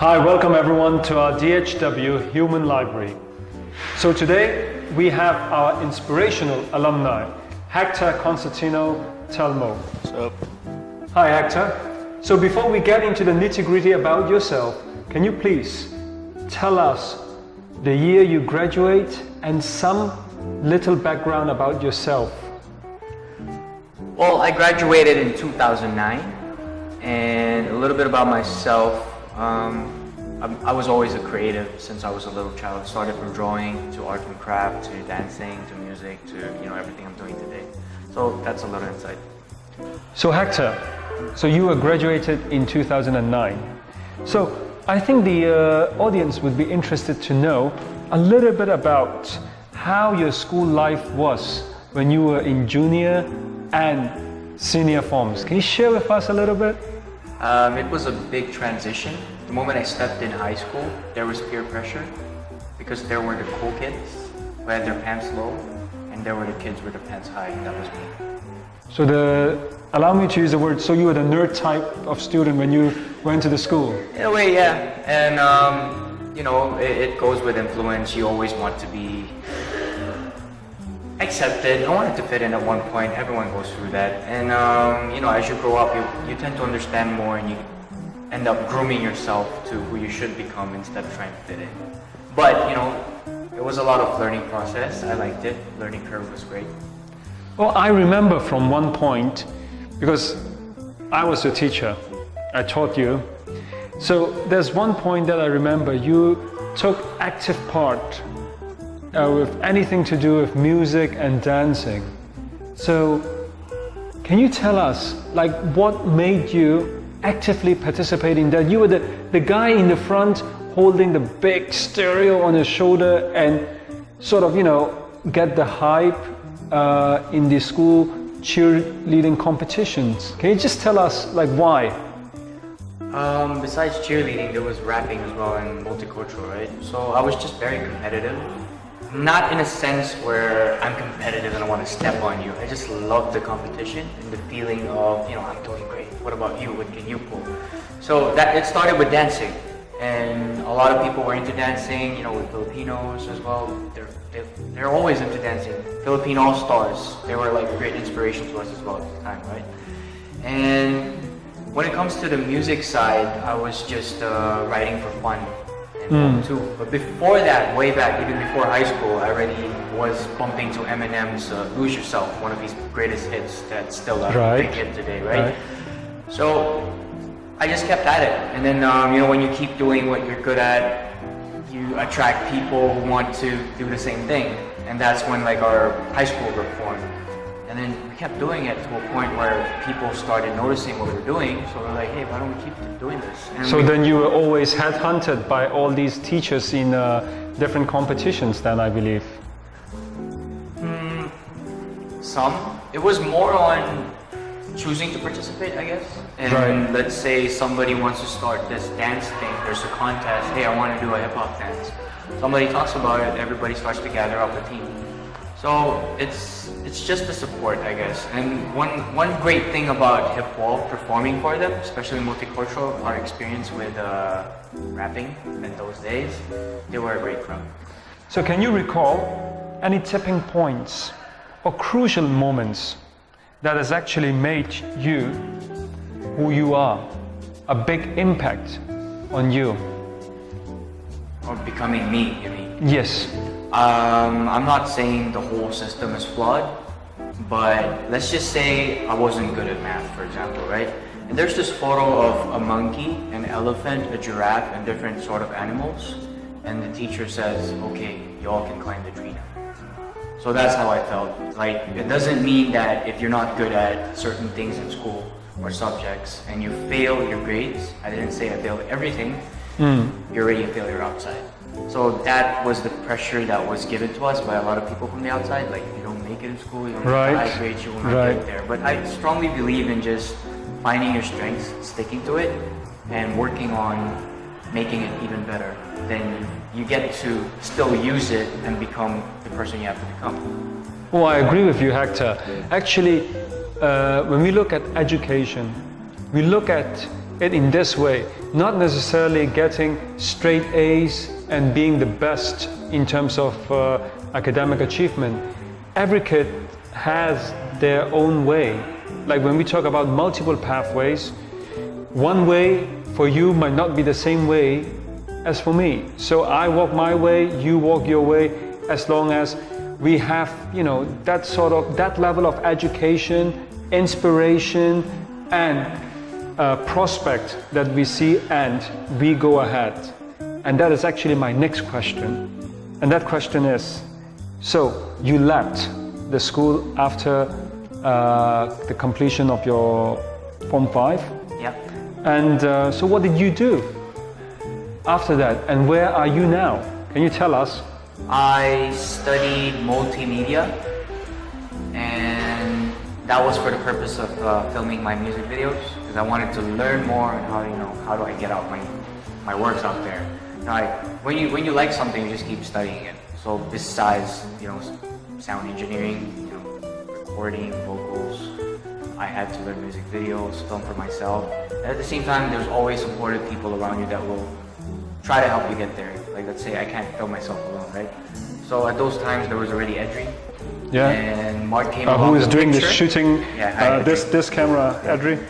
Hi, welcome everyone to our DHW Human Library. So today we have our inspirational alumni, Hector Constantino Telmo. What's up? Hi Hector. So before we get into the nitty-gritty about yourself, can you please tell us the year you graduate and some little background about yourself? Well, I graduated in 2009, and a little bit about myself. I was always a creative since I was a little child. Started from drawing to art and craft to dancing to music to everything I'm doing today. So that's a little insight. So Hector, so you were graduated in 2009. So I think the audience would be interested to know a little bit about how your school life was when you were in junior and senior forms. Can you share with us a little bit? It was a big transition. The moment I stepped in high school, there was peer pressure because there were the cool kids who had their pants low, and there were the kids with their pants high, and that was me. So allow me to use the word, so you were the nerd type of student when you went to the school? In a way, yeah. And it goes with influence. You always want to be accepted. I wanted to fit in at one point. Everyone goes through that. And as you grow up, you tend to understand more, and you end up grooming yourself to who you should become instead of trying to fit in. But it was a lot of learning process. I liked it. Learning curve was great. Well, I remember from one point, because I was your teacher, I taught you. So there's one point that I remember, you took active part with anything to do with music and dancing. So can you tell us, what made you actively participate in that? You were the guy in the front holding the big stereo on his shoulder and sort of, get the hype in the school cheerleading competitions. Can you just tell us, why? Besides cheerleading, there was rapping as well and multicultural, right? So I was just very competitive. Not in a sense where I'm competitive and I want to step on you. I just love the competition and the feeling of, I'm doing great. What about you? What can you pull? So it started with dancing. And a lot of people were into dancing, with Filipinos as well. They're always into dancing. Philippine All-Stars, they were like a great inspiration to us as well at the time, right? And when it comes to the music side, I was just writing for fun. Too. But before that, way back, even before high school, I already was bumping to Eminem's Lose Yourself, one of his greatest hits that's still a big hit today, right? So I just kept at it. And then, when you keep doing what you're good at, you attract people who want to do the same thing. And that's when our high school group formed. And then we kept doing it to a point where people started noticing what we were doing. So we're like, hey, why don't we keep doing this? And so then you were always headhunted by all these teachers in different competitions then, I believe. Some. It was more on choosing to participate, I guess. And let's say somebody wants to start this dance thing. There's a contest. Hey, I want to do a hip-hop dance. Somebody talks about it. Everybody starts to gather up a team. So it's just the support, I guess. And one great thing about hip hop performing for them, especially multicultural, our experience with rapping in those days, they were a great crowd. So can you recall any tipping points or crucial moments that has actually made you who you are, a big impact on you? Or becoming me, you mean? Yes. I'm not saying the whole system is flawed, but let's just say I wasn't good at math, for example, right? And there's this photo of a monkey, an elephant, a giraffe, and different sort of animals. And the teacher says, okay, you all can climb the tree now. So that's how I felt. It doesn't mean that if you're not good at certain things in school or subjects and you fail your grades, I didn't say I failed everything, you're already a failure outside. So that was the pressure that was given to us by a lot of people from the outside. If you don't make it in school, you don't get high grades, you will not get there. But I strongly believe in just finding your strengths, sticking to it, and working on making it even better. Then you get to still use it and become the person you have to become. Well, I agree with you, Hector. Actually, when we look at education, we look at it in this way, not necessarily getting straight A's and being the best in terms of academic achievement. Every kid has their own way. Like when we talk about multiple pathways, one way for you might not be the same way as for me. So I walk my way, you walk your way, as long as we have, that level of education, inspiration, and prospect that we see, and we go ahead. And that is actually my next question. And that question is, so you left the school after the completion of your Form 5? Yeah. And so what did you do after that? And where are you now? Can you tell us? I studied multimedia, and that was for the purpose of filming my music videos, because I wanted to learn more on how do I get out my works out there. When you like something, you just keep studying it. So besides sound engineering, recording, vocals, I had to learn music videos, film for myself. And at the same time, there's always supportive people around you that will try to help you get there. Like, let's say I can't film myself alone, right? So at those times, there was already Edri. Yeah. And Mark came along. Who is doing the shooting? Yeah, this camera, Edri.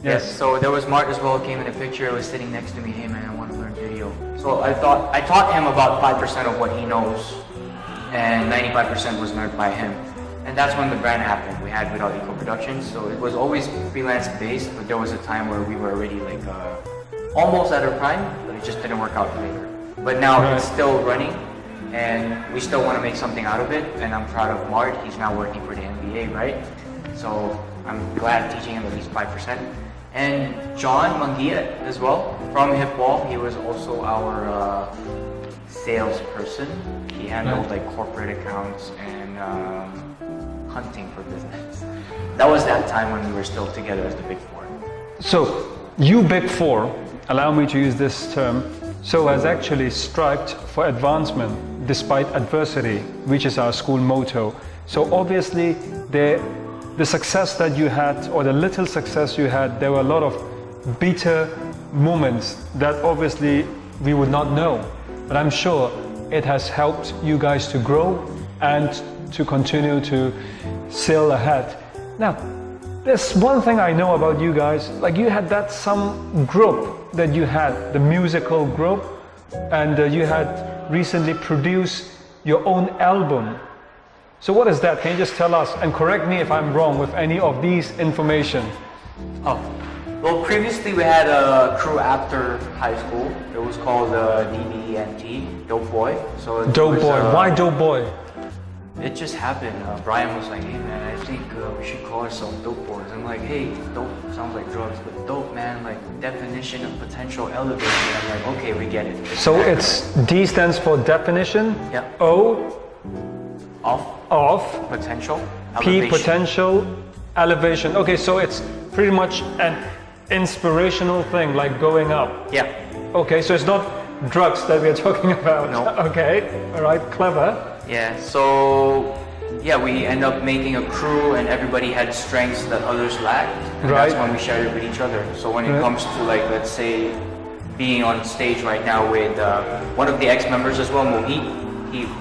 Yes. So there was Mark as well, came in the picture, was sitting next to me. Hey man, I want to learn video. So I taught him about 5% of what he knows, and 95% was learned by him. And that's when the brand happened. We had Without Eco Productions, so it was always freelance based, but there was a time where we were already almost at our prime, but it just didn't work out later. But now It's still running, and we still want to make something out of it, and I'm proud of Mart. He's now working for the NBA, right? So I'm glad teaching him at least 5%. And John Mangia as well, from Hip Wall, he was also our salesperson. He handled corporate accounts and hunting for business. That was that time when we were still together as the Big Four. So you Big Four, allow me to use this term, has actually strived for advancement despite adversity, which is our school motto. So obviously the success that you had, or the little success you had, there were a lot of bitter moments that obviously we would not know. But I'm sure it has helped you guys to grow and to continue to sail ahead. Now, there's one thing I know about you guys, like you had some group that you had, the musical group, and you had recently produced your own album. So what is that? Can you just tell us, and correct me if I'm wrong with any of these information? Well, previously we had a crew after high school. It was called DBENT, Dope Boy. So Dope Boy. Why Dope Boy? It just happened. Brian was like, hey man, I think we should call ourselves Dope Boys. I'm like, hey, dope sounds like drugs, but dope, man, like definition of potential elevation. I'm like, okay, we get it. So it's D stands for definition. Yeah. O. Of potential. P, potential, elevation. Okay, so it's pretty much an inspirational thing, like going up. Yeah. Okay, so it's not drugs that we are talking about. No. Okay, all right, clever. Yeah, so we end up making a crew, and everybody had strengths that others lacked. And Right. That's when we shared it with each other. So when it comes to let's say, being on stage right now with one of the ex-members as well, Mohit,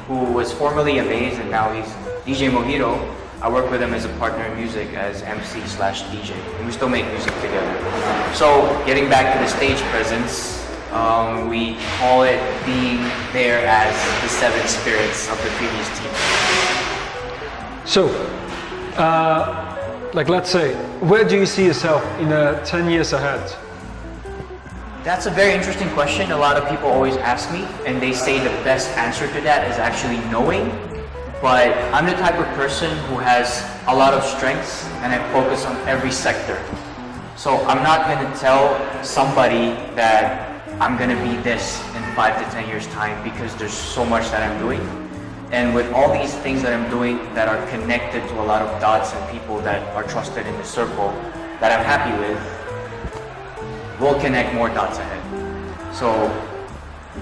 who was formerly Amaze and now he's DJ Mojito. I work with him as a partner in music as MC/DJ, and we still make music together. So getting back to the stage presence, we call it being there as the seven spirits of the previous team. So, let's say, where do you see yourself in 10 years ahead? That's a very interesting question. A lot of people always ask me, and they say the best answer to that is actually knowing. But I'm the type of person who has a lot of strengths, and I focus on every sector. So I'm not going to tell somebody that I'm going to be this in 5 to 10 years time, because there's so much that I'm doing. And with all these things that I'm doing that are connected to a lot of dots and people that are trusted in the circle that I'm happy with, we'll connect more dots ahead. So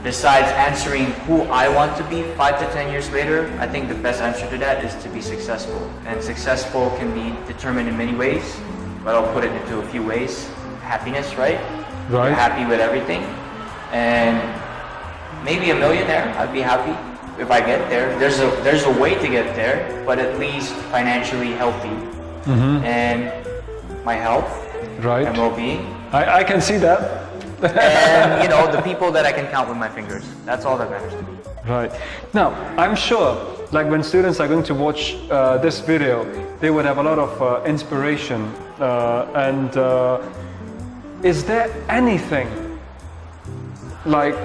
besides answering who I want to be 5 to 10 years later, I think the best answer to that is to be successful. And successful can be determined in many ways, but I'll put it into a few ways. Happiness, right? Right. You're happy with everything, and maybe a millionaire. I'd be happy if I get there. There's a way to get there, but at least financially healthy, and my health, Right. and well-being, I can see that. and you know, the people that I can count with my fingers. That's all that matters to me. Right. Now, I'm sure, like when students are going to watch this video, they would have a lot of inspiration. And is there anything, like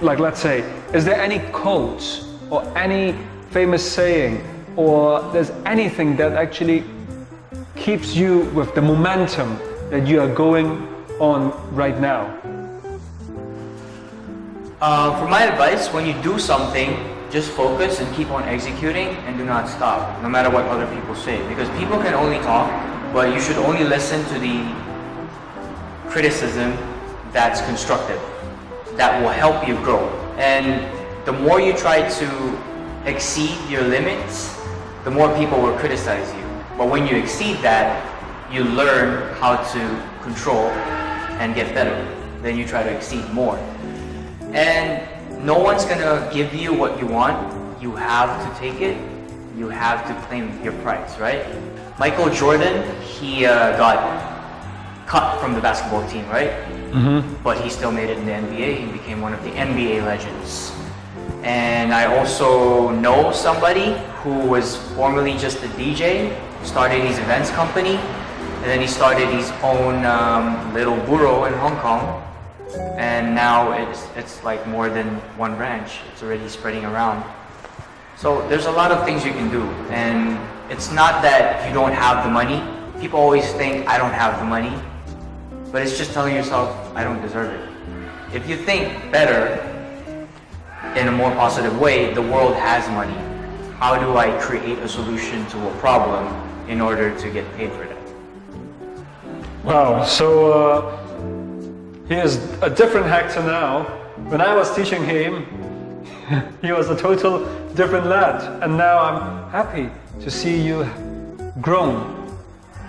let's say, is there any quote or any famous saying, or there's anything that actually keeps you with the momentum that you are going on right now? For my advice, when you do something, just focus and keep on executing and do not stop, no matter what other people say. Because people can only talk, but you should only listen to the criticism that's constructive, that will help you grow. And the more you try to exceed your limits, the more people will criticize you. But when you exceed that, you learn how to control and get better. Then you try to exceed more. And no one's gonna give you what you want. You have to take it. You have to claim your prize, right? Michael Jordan, he got cut from the basketball team, right? But he still made it in the NBA. He became one of the NBA legends. And I also know somebody who was formerly just a DJ, started his events company, and then he started his own little bureau in Hong Kong. And now it's like more than one branch. It's already spreading around. So there's a lot of things you can do, and it's not that you don't have the money. People always think I don't have the money, but it's just telling yourself I don't deserve it. If you think better in a more positive way, the world has money. How do I create a solution to a problem in order to get paid for that? Wow, so he is a different Hector now. When I was teaching him, he was a total different lad. And now I'm happy to see you grown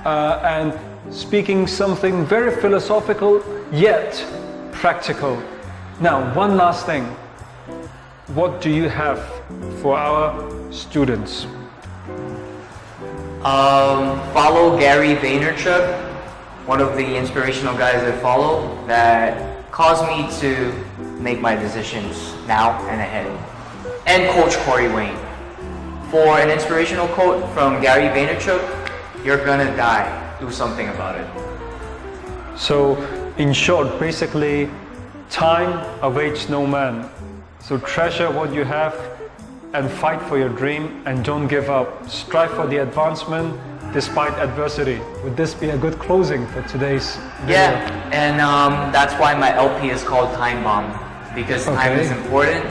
and speaking something very philosophical yet practical. Now, one last thing. What do you have for our students? Follow Gary Vaynerchuk, one of the inspirational guys I follow that caused me to make my decisions now and ahead. And Coach Corey Wayne. For an inspirational quote from Gary Vaynerchuk, you're gonna die, do something about it. So, in short, basically, time awaits no man. So treasure what you have and fight for your dream and don't give up. Strive for the advancement despite adversity. Would this be a good closing for today's video? Yeah, and that's why my LP is called Time Bomb, because time is important.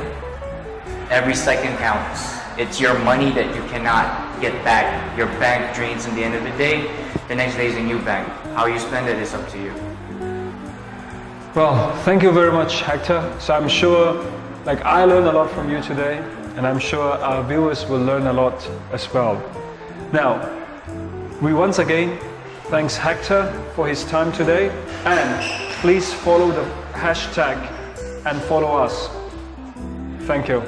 Every second counts. It's your money that you cannot get back. Your bank drains at the end of the day. The next day is a new bank. How you spend it is up to you. Well, thank you very much, Hector. So I'm sure, I learned a lot from you today, and I'm sure our viewers will learn a lot as well. Now, we once again thanks Hector for his time today, and please follow the hashtag and follow us. Thank you.